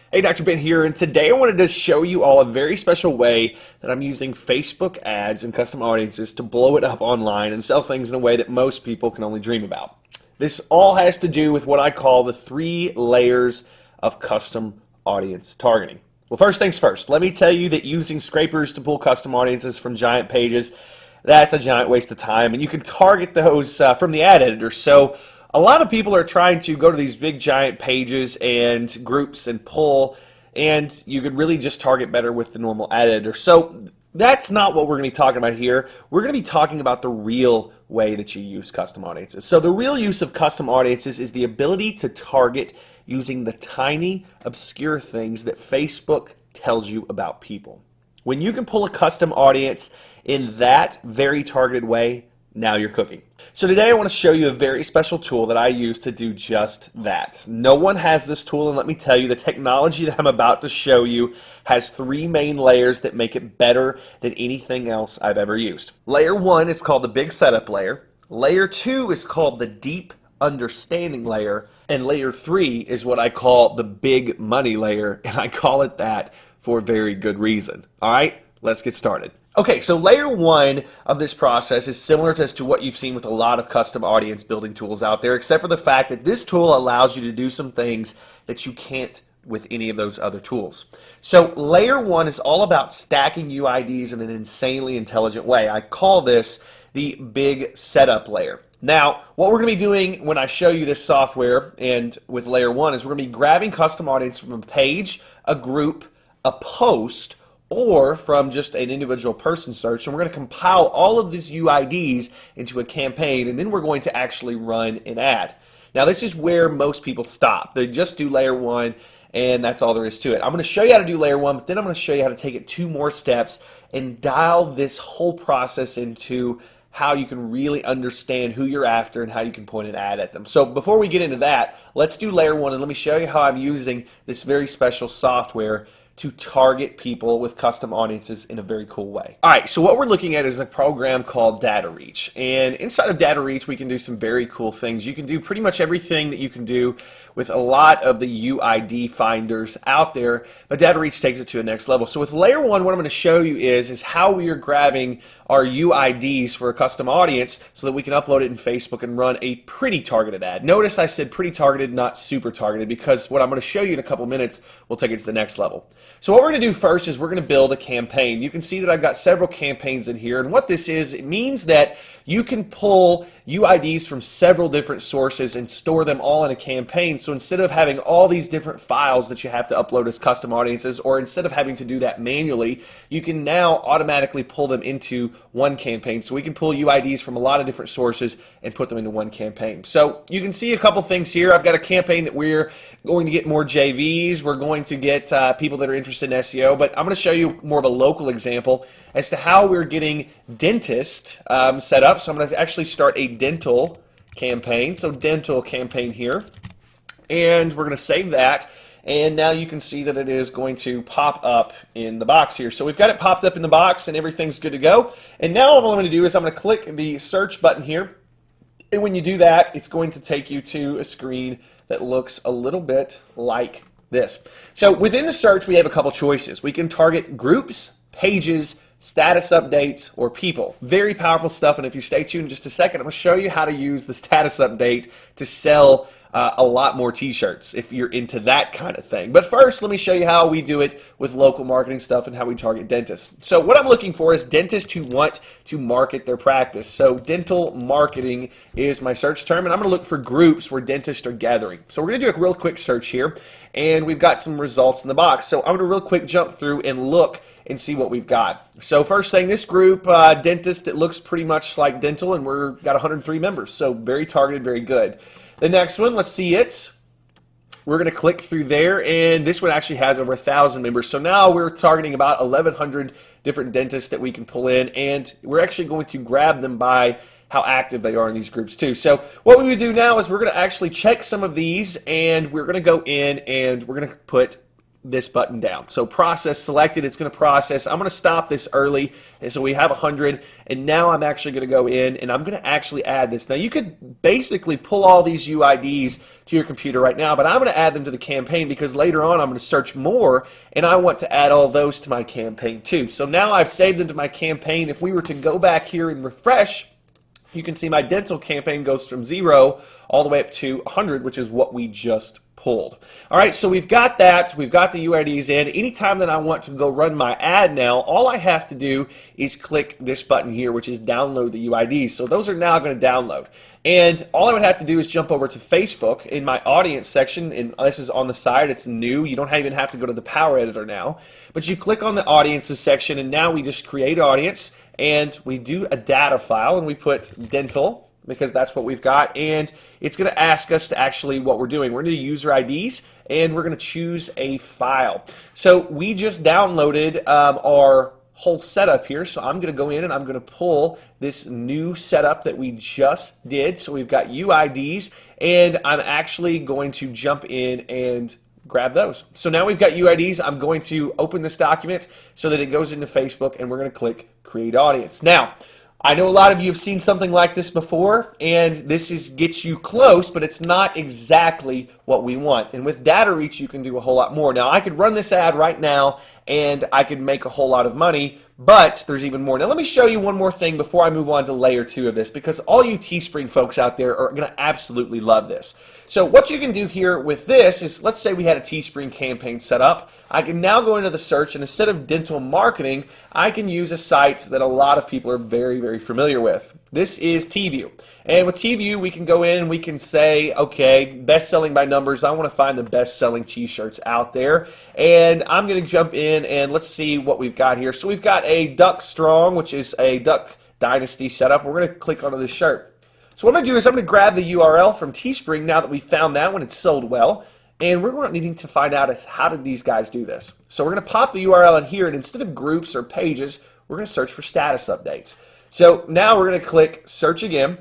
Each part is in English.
Hey, Dr. Ben here, and today I wanted to show you all a very special way that I'm using Facebook ads and custom audiences to blow it up online and sell things in a way that most people can only dream about. This all has to do with what I call the 3 layers of custom audience targeting. Well, first things first, let me tell you that using scrapers to pull custom audiences from giant pages, that's a giant waste of time, and you can target those from the ad editor. So a lot of people are trying to go to these big giant pages and groups and pull, and you could really just target better with the normal ad editor. So that's not what we're going to be talking about here. We're going to be talking about the real way that you use custom audiences. So the real use of custom audiences is the ability to target using the tiny, obscure things that Facebook tells you about people. When you can pull a custom audience in that very targeted way, now you're cooking. So today I want to show you a very special tool that I use to do just that. No one has this tool, and let me tell you, the technology that I'm about to show you has 3 main layers that make it better than anything else I've ever used. Layer 1 is called the big setup layer. Layer 2 is called the deep understanding layer. And layer 3 is what I call the big money layer, and I call it that for a very good reason. All right, let's get started. Okay, so layer 1 of this process is similar to what you've seen with a lot of custom audience building tools out there, except for the fact that this tool allows you to do some things that you can't with any of those other tools. So layer 1 is all about stacking UIDs in an insanely intelligent way. I call this the big setup layer. Now, what we're going to be doing when I show you this software and with layer 1 is we're going to be grabbing custom audience from a page, a group, a post, or from just an individual person search, and we're going to compile all of these UIDs into a campaign, and then we're going to actually run an ad. Now, this is where most people stop. They just do layer 1, and that's all there is to it. I'm going to show you how to do layer 1, but then I'm going to show you how to take it 2 more steps and dial this whole process into how you can really understand who you're after and how you can point an ad at them. So before we get into that, let's do layer 1, and let me show you how I'm using this very special software to target people with custom audiences in a very cool way. All right, so what we're looking at is a program called DataReach. And inside of DataReach, we can do some very cool things. You can do pretty much everything that you can do with a lot of the UID finders out there, but DataReach takes it to a next level. So with layer 1, what I'm going to show you is how we are grabbing our UIDs for a custom audience so that we can upload it in Facebook and run a pretty targeted ad. Notice I said pretty targeted, not super targeted, because what I'm going to show you in a couple minutes will take it to the next level. So what we're going to do first is we're going to build a campaign. You can see that I've got several campaigns in here, and what this is, it means that you can pull UIDs from several different sources and store them all in a campaign. So instead of having all these different files that you have to upload as custom audiences, or instead of having to do that manually, you can now automatically pull them into one campaign. So we can pull UIDs from a lot of different sources and put them into one campaign. So you can see a couple things here. I've got a campaign that we're going to get more JVs. We're going to get people that are interested in SEO, but I'm going to show you more of a local example as to how we're getting dentist set up. So I'm going to actually start a dental campaign. So dental campaign here, and we're going to save that. And now you can see that it is going to pop up in the box here. So we've got it popped up in the box and everything's good to go. And now all I'm going to do is I'm going to click the search button here. And when you do that, it's going to take you to a screen that looks a little bit like this. So within the search, we have a couple choices. We can target groups, pages, status updates, or people. Very powerful stuff, and if you stay tuned in just a second, I'm going to show you how to use the status update to sell a lot more t-shirts if you're into that kind of thing. But first, let me show you how we do it with local marketing stuff and how we target dentists. So what I'm looking for is dentists who want to market their practice. So dental marketing is my search term, and I'm going to look for groups where dentists are gathering. So we're going to do a real quick search here, and we've got some results in the box. So I'm going to real quick jump through and look and see what we've got. So first thing, this group, dentist, it looks pretty much like dental, and we've got 103 members. So very targeted, very good. The next one, let's see it. We're going to click through there, and this one actually has over 1,000 members. So now we're targeting about 1,100 different dentists that we can pull in, and we're actually going to grab them by how active they are in these groups too. So what we would do now is we're going to actually check some of these, and we're going to go in and we're going to put this button down. So process selected, it's going to process. I'm going to stop this early, and so we have 100, and now I'm actually going to go in and I'm going to actually add this. Now you could basically pull all these UIDs to your computer right now, but I'm going to add them to the campaign because later on I'm going to search more and I want to add all those to my campaign too. So now I've saved them to my campaign. If we were to go back here and refresh, you can see my dental campaign goes from 0 all the way up to 100, which is what we just pulled. All right, so we've got that. We've got the UIDs in. Anytime that I want to go run my ad now, all I have to do is click this button here, which is download the UIDs. So those are now going to download. And all I would have to do is jump over to Facebook in my audience section, and this is on the side. It's new. You don't even have to go to the Power Editor now. But you click on the audiences section, and now we just create audience, and we do a data file, and we put dental, because that's what we've got, and it's going to ask us to actually what we're doing. We're going to do user IDs, and we're going to choose a file. So we just downloaded our whole setup here, so I'm going to go in and I'm going to pull this new setup that we just did. So we've got UIDs, and I'm actually going to jump in and grab those. So now we've got UIDs. I'm going to open this document so that it goes into Facebook, and we're going to click Create Audience. Now, I know a lot of you have seen something like this before, and this gets you close, but it's not exactly what we want. And with DataReach, you can do a whole lot more. Now, I could run this ad right now, and I could make a whole lot of money, but there's even more. Now, let me show you one more thing before I move on to layer 2 of this, because all you Teespring folks out there are going to absolutely love this. So what you can do here with this is, let's say we had a Teespring campaign set up. I can now go into the search, and instead of dental marketing, I can use a site that a lot of people are very, very familiar with. This is TView. And with TView, we can go in and we can say, okay, best selling by numbers. I want to find the best selling t-shirts out there. And I'm going to jump in and let's see what we've got here. So we've got a Duck Strong, which is a Duck Dynasty setup. We're going to click onto this shirt. So what I'm going to do is I'm going to grab the URL from Teespring now that we found that one. It's sold well. And we're needing to find out how did these guys do this. So we're going to pop the URL in here, and instead of groups or pages, we're going to search for status updates. So now we're going to click search again.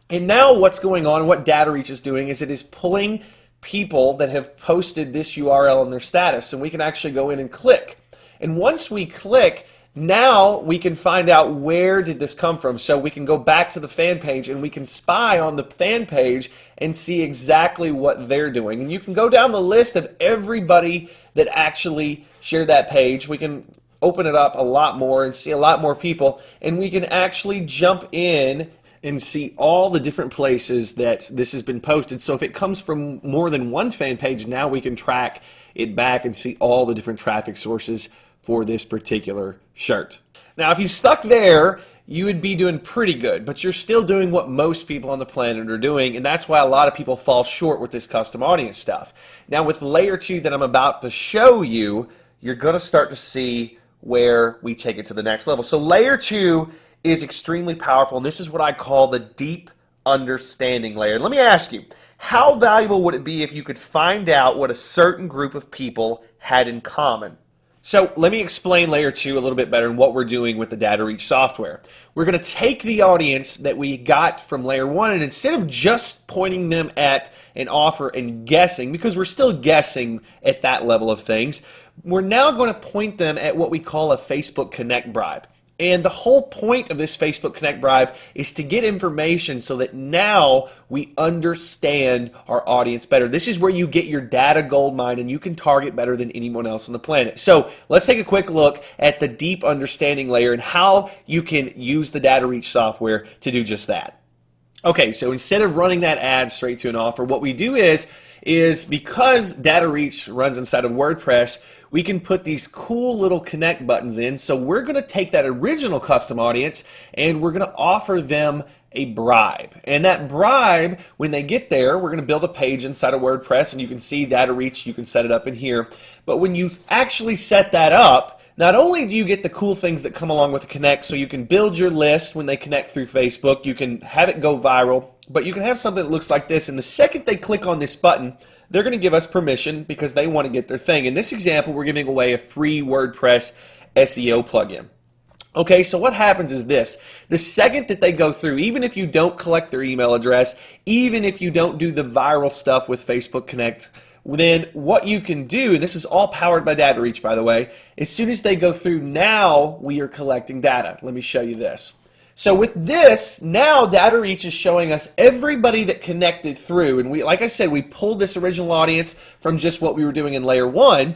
And now what's going on, what DataReach is doing, is it is pulling people that have posted this URL in their status. And we can actually go in and click. And once we click, now we can find out where did this come from. So we can go back to the fan page and we can spy on the fan page and see exactly what they're doing. And you can go down the list of everybody that actually shared that page. We can open it up a lot more and see a lot more people, and we can actually jump in and see all the different places that this has been posted. So if it comes from more than one fan page, now we can track it back and see all the different traffic sources for this particular shirt. Now, if you stuck there, you would be doing pretty good, but you're still doing what most people on the planet are doing, and that's why a lot of people fall short with this custom audience stuff. Now, with layer 2 that I'm about to show you, you're going to start to see where we take it to the next level. So layer 2 is extremely powerful, and this is what I call the deep understanding layer. Let me ask you, how valuable would it be if you could find out what a certain group of people had in common? So let me explain layer 2 a little bit better and what we're doing with the DataReach software. We're going to take the audience that we got from layer 1, and instead of just pointing them at an offer and guessing, because we're still guessing at that level of things, we're now going to point them at what we call a Facebook Connect bribe. And the whole point of this Facebook Connect bribe is to get information so that now we understand our audience better. This is where you get your data gold mine and you can target better than anyone else on the planet. So let's take a quick look at the deep understanding layer and how you can use the DataReach software to do just that. Okay, so instead of running that ad straight to an offer, what we do is because DataReach runs inside of WordPress, we can put these cool little connect buttons in. So we're going to take that original custom audience and we're going to offer them a bribe. And that bribe, when they get there, we're going to build a page inside of WordPress, and you can see DataReach, you can set it up in here. But when you actually set that up, not only do you get the cool things that come along with the Connect, so you can build your list when they connect through Facebook, you can have it go viral, but you can have something that looks like this, and the second they click on this button, they're going to give us permission because they want to get their thing. In this example, we're giving away a free WordPress SEO plugin. Okay, so what happens is this. The second that they go through, even if you don't collect their email address, even if you don't do the viral stuff with Facebook Connect, then what you can do, and this is all powered by DataReach, by the way, as soon as they go through, now we are collecting data. Let me show you this. So with this, now DataReach is showing us everybody that connected through, and we, like I said, we pulled this original audience from just what we were doing in layer 1.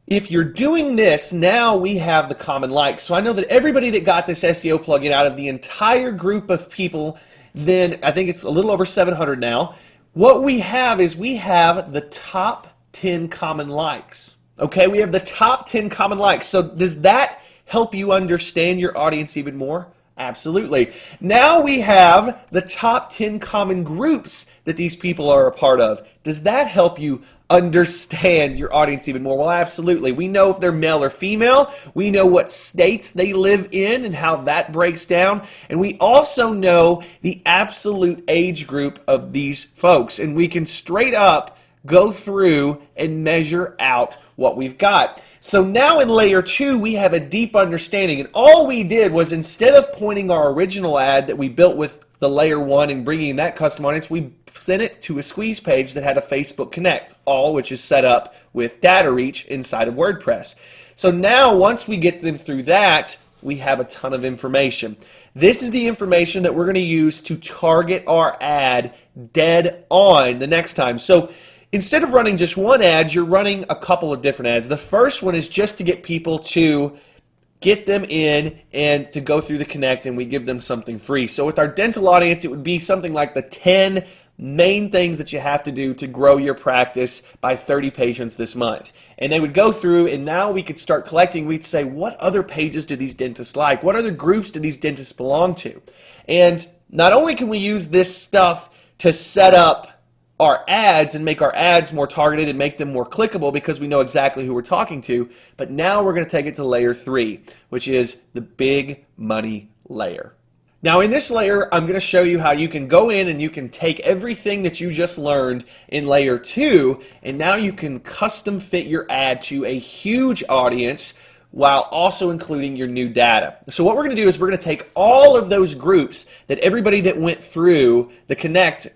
If you're doing this, now we have the common likes. So I know that everybody that got this SEO plugin out of the entire group of people, then I think it's a little over 700 now, what we have is we have the top 10 common likes. Okay, we have the top 10 common likes. So does that help you understand your audience even more? Absolutely. Now we have the top 10 common groups that these people are a part of. Does that help you understand your audience even more? Well, absolutely. We know if they're male or female. We know what states they live in and how that breaks down. And we also know the absolute age group of these folks. And we can straight up go through and measure out what we've got. So now in layer 2, we have a deep understanding. And all we did was, instead of pointing our original ad that we built with the layer 1 and bringing that custom audience, we sent it to a squeeze page that had a Facebook Connect, all which is set up with DataReach inside of WordPress. So now once we get them through that, we have a ton of information. This is the information that we're going to use to target our ad dead on the next time. So instead of running just one ad, you're running a couple of different ads. The first one is just to get people to get them in and to go through the Connect, and we give them something free. So with our dental audience, it would be something like the 10 main things that you have to do to grow your practice by 30 patients this month. And they would go through, and now we could start collecting. We'd say, what other pages do these dentists like? What other groups do these dentists belong to? And not only can we use this stuff to set up our ads and make our ads more targeted and make them more clickable because we know exactly who we're talking to, but now we're going to take it to layer 3, which is the big money layer. Now in this layer, I'm going to show you how you can go in and you can take everything that you just learned in layer 2, and now you can custom fit your ad to a huge audience while also including your new data. So what we're going to do is we're going to take all of those groups that everybody that went through the Connect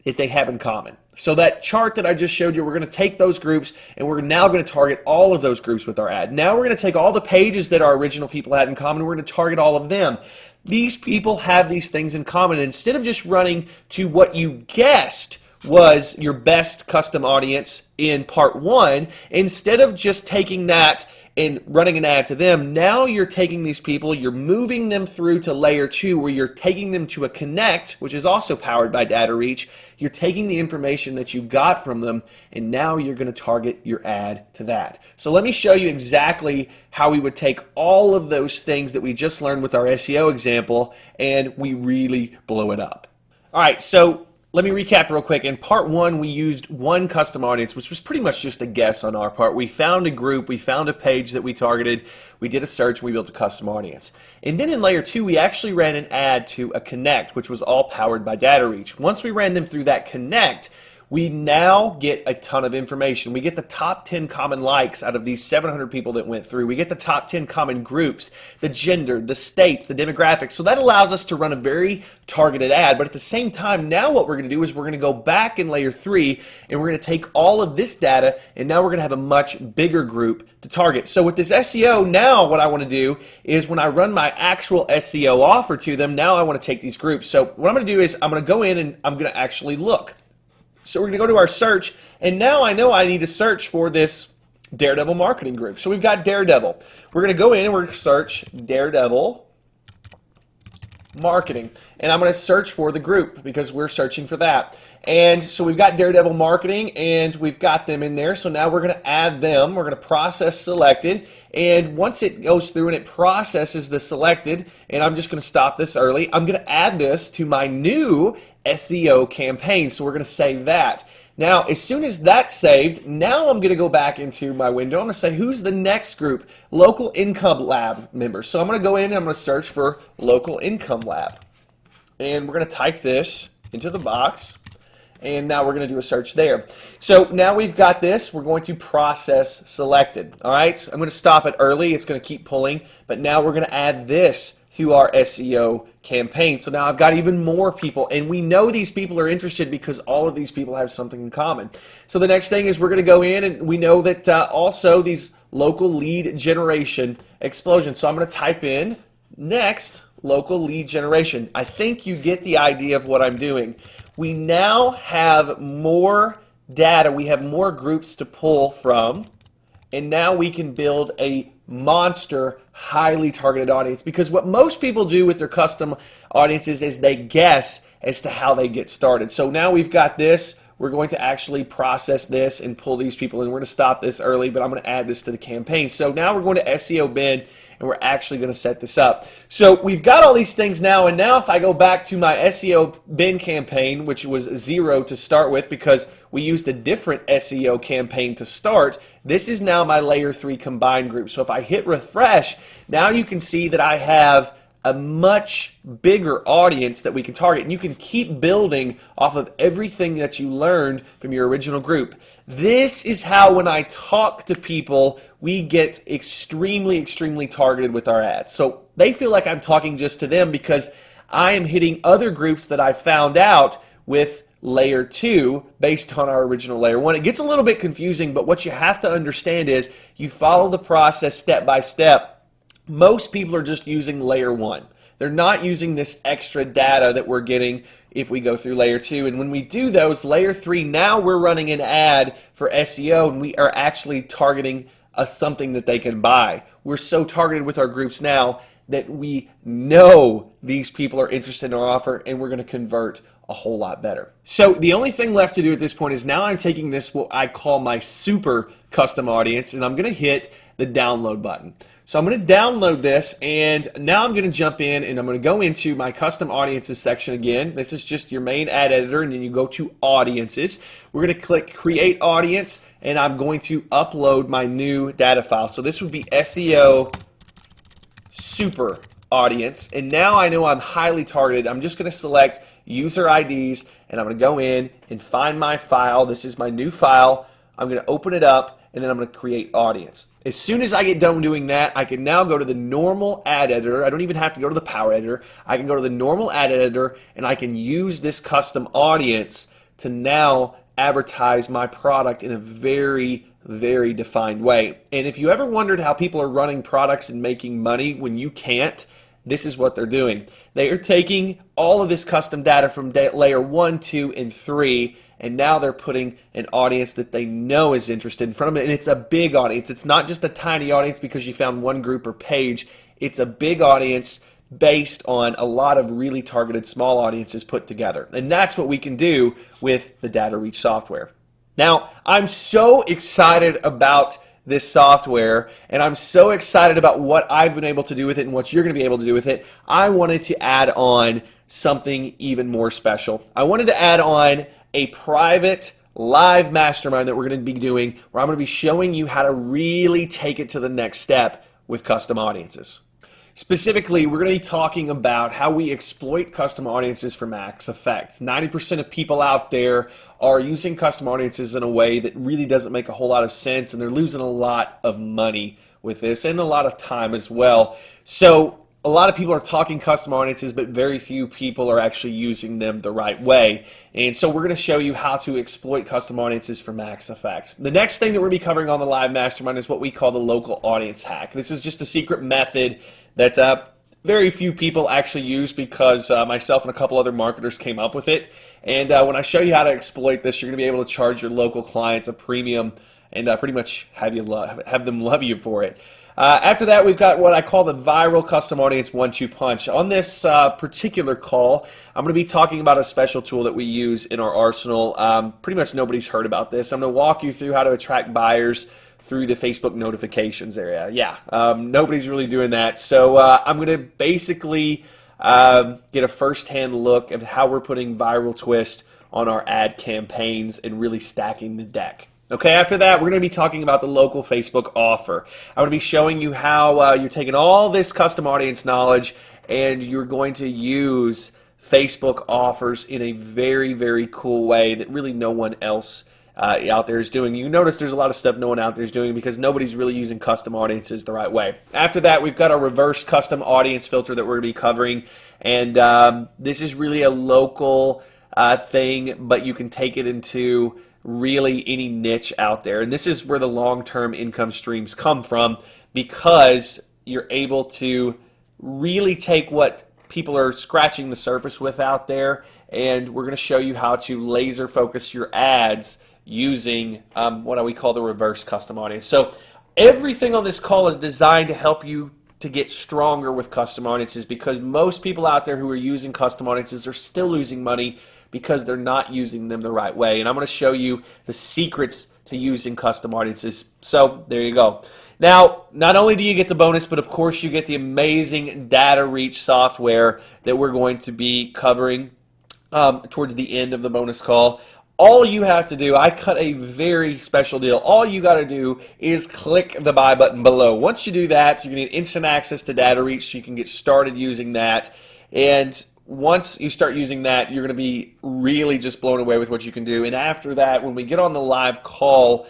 that they have in common. So that chart that I just showed you, we're going to take those groups and we're now going to target all of those groups with our ad. Now we're going to take all the pages that our original people had in common and we're going to target all of them. These people have these things in common. And instead of just running to what you guessed was your best custom audience in part 1, instead of just taking that and running an ad to them, now you're taking these people, you're moving them through to layer 2 where you're taking them to a Connect, which is also powered by DataReach. You're taking the information that you got from them, and now you're going to target your ad to that. So let me show you exactly how we would take all of those things that we just learned with our SEO example, and we really blow it up. All right, so let me recap real quick. In part 1, we used one custom audience, which was pretty much just a guess on our part. We found a group, we found a page that we targeted, we did a search, and we built a custom audience. And then in layer 2, we actually ran an ad to a Connect, which was all powered by DataReach. Once we ran them through that Connect, we now get a ton of information. We get the top 10 common likes out of these 700 people that went through. We get the top 10 common groups, the gender, the states, the demographics. So that allows us to run a very targeted ad. But at the same time, now what we're going to do is we're going to go back in layer 3 and we're going to take all of this data, and now we're going to have a much bigger group to target. So with this SEO, now what I want to do is when I run my actual SEO offer to them, now I want to take these groups. So what I'm going to do is I'm going to go in and I'm going to actually look. So we're going to go to our search, and now I know I need to search for this Daredevil marketing group. So we've got Daredevil. We're going to go in and we're going to search Daredevil marketing, and I'm going to search for the group because we're searching for that. And so we've got Daredevil marketing and we've got them in there. So now we're going to add them. We're going to process selected, and once it goes through and it processes the selected, and I'm just going to stop this early, I'm going to add this to my new SEO campaign. So we're going to save that. Now, as soon as that's saved, now I'm going to go back into my window. I'm going to say, who's the next group? Local Income Lab members. So I'm going to go in and I'm going to search for Local Income Lab. And we're going to type this into the box. And now we're going to do a search there. So now we've got this. We're going to process selected. All right, so I'm going to stop it early. It's going to keep pulling. But now we're going to add this to our SEO campaign. So now I've got even more people, and we know these people are interested because all of these people have something in common. So the next thing is we're going to go in, and we know that also these local lead generation explosion. So I'm going to type in next local lead generation. I think you get the idea of what I'm doing. We now have more data. We have more groups to pull from, and now we can build a monster highly targeted audience, because what most people do with their custom audiences is they guess as to how they get started. So now we've got this. We're going to actually process this and pull these people in. We're going to stop this early, but I'm going to add this to the campaign. So now we're going to SEO bin, and we're actually going to set this up. So we've got all these things now, and now if I go back to my SEO bin campaign, which was 0 to start with because we used a different SEO campaign to start, this is now my layer 3 combined group. So if I hit refresh, now you can see that I have a much bigger audience that we can target, and you can keep building off of everything that you learned from your original group. This is how, when I talk to people, we get extremely, extremely targeted with our ads. So they feel like I'm talking just to them because I am hitting other groups that I found out with layer 2 based on our original layer 1. It gets a little bit confusing, but what you have to understand is you follow the process step by step. Most people are just using layer 1. They're not using this extra data that we're getting if we go through layer 2. And when we do those, layer 3, now we're running an ad for SEO, and we are actually targeting something that they can buy. We're so targeted with our groups now that we know these people are interested in our offer, and we're going to convert a whole lot better. So the only thing left to do at this point is now I'm taking this, what I call my super custom audience, and I'm going to hit the download button. So I'm going to download this, and now I'm going to jump in, and I'm going to go into my custom audiences section again. This is just your main ad editor, and then you go to audiences. We're going to click create audience, and I'm going to upload my new data file. So this would be SEO super audience, and now I know I'm highly targeted. I'm just going to select user IDs, and I'm going to go in and find my file. This is my new file. I'm going to open it up, and then I'm going to create audience. As soon as I get done doing that, I can now go to the normal ad editor. I don't even have to go to the power editor. I can go to the normal ad editor, and I can use this custom audience to now advertise my product in a very, very defined way. And if you ever wondered how people are running products and making money when you can't, this is what they're doing. They are taking all of this custom data from layer 1, 2, and 3, and now they're putting an audience that they know is interested in front of them, and it's a big audience. It's not just a tiny audience because you found one group or page. It's a big audience based on a lot of really targeted small audiences put together. And that's what we can do with the DataReach software. Now, I'm so excited about this software, and I'm so excited about what I've been able to do with it and what you're going to be able to do with it. I wanted to add on something even more special. I wanted to add on a private live mastermind that we're going to be doing, where I'm going to be showing you how to really take it to the next step with custom audiences. Specifically, we're going to be talking about how we exploit custom audiences for max effect. 90% of people out there are using custom audiences in a way that really doesn't make a whole lot of sense, and they're losing a lot of money with this and a lot of time as well. So a lot of people are talking custom audiences, but very few people are actually using them the right way. And so we're going to show you how to exploit custom audiences for max effects. The next thing that we're going to be covering on the live mastermind is what we call the local audience hack. This is just a secret method that very few people actually use, because myself and a couple other marketers came up with it. And when I show you how to exploit this, you're going to be able to charge your local clients a premium and pretty much have them love you for it. After that, we've got what I call the viral custom audience 1-2 punch. On this particular call, I'm going to be talking about a special tool that we use in our arsenal. Pretty much nobody's heard about this. I'm going to walk you through how to attract buyers through the Facebook notifications area. Yeah, nobody's really doing that. So I'm going to basically get a first-hand look at how we're putting viral twist on our ad campaigns and really stacking the deck. Okay, after that, we're going to be talking about the local Facebook offer. I'm going to be showing you how you're taking all this custom audience knowledge and you're going to use Facebook offers in a very, very cool way that really no one else out there is doing. You notice there's a lot of stuff no one out there is doing because nobody's really using custom audiences the right way. After that, we've got a reverse custom audience filter that we're going to be covering, and this is really a local thing, but you can take it into really any niche out there. And this is where the long-term income streams come from, because you're able to really take what people are scratching the surface with out there, and we're going to show you how to laser focus your ads using what we call the reverse custom audience. So everything on this call is designed to help you to get stronger with custom audiences, because most people out there who are using custom audiences are still losing money because they're not using them the right way. And I'm going to show you the secrets to using custom audiences. So there you go. Now, not only do you get the bonus, but of course you get the amazing DataReach software that we're going to be covering towards the end of the bonus call. All you have to do, I cut a very special deal. All you got to do is click the buy button below. Once you do that, you're going to get instant access to DataReach, so you can get started using that. And once you start using that, you're going to be really just blown away with what you can do. And after that, when we get on the live call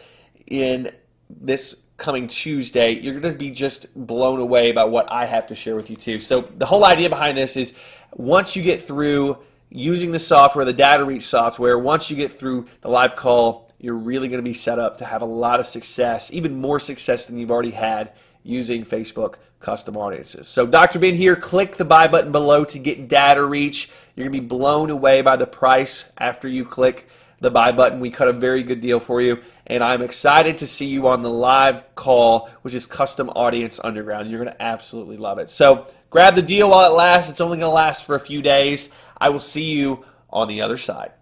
in this coming Tuesday, you're going to be just blown away by what I have to share with you too. So the whole idea behind this is, once you get through using the software, the DataReach software, once you get through the live call, you're really going to be set up to have a lot of success, even more success than you've already had using Facebook custom audiences. So Dr. Ben here, click the buy button below to get DataReach. You're going to be blown away by the price after you click the buy button. We cut a very good deal for you, and I'm excited to see you on the live call, which is Custom Audience Underground. You're going to absolutely love it. So grab the deal while it lasts. It's only going to last for a few days. I will see you on the other side.